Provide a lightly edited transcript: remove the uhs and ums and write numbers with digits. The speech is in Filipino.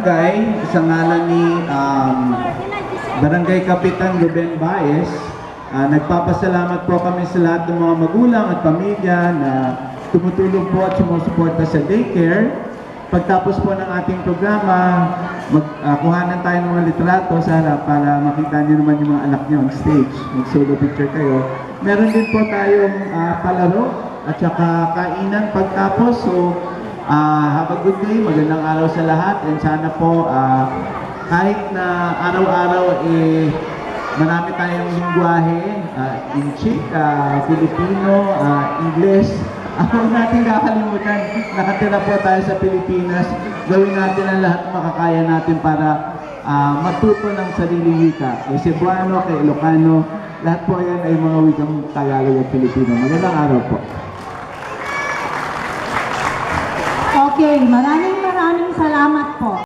barangay, sa ngalan ni Barangay Kapitan Ruben Baez, nagpapasalamat po kami sa lahat ng mga magulang at pamilya na tumutulong po at sumusuporta sa daycare. Pagtapos po ng ating programa, kuhanan tayo ng mga litrato sa harap para makita niyo naman yung mga anak niyo on stage. Mag-solo picture kayo. Meron din po tayong palaro at saka kainan pagtapos. So, have a good day, magandang araw sa lahat, and sana po kahit na araw-araw marami tayong lingwahe, Inchik, Filipino, English. Huwag natin kakalimutan, nakatira po tayo sa Pilipinas. Gawin natin ang lahat makakaya natin para matuto ng sariling wika. Kay Cebuano, kay Ilocano, lahat po yan ay mga wikang Tagalog at Filipino. Magandang araw po. Okay, maraming salamat po.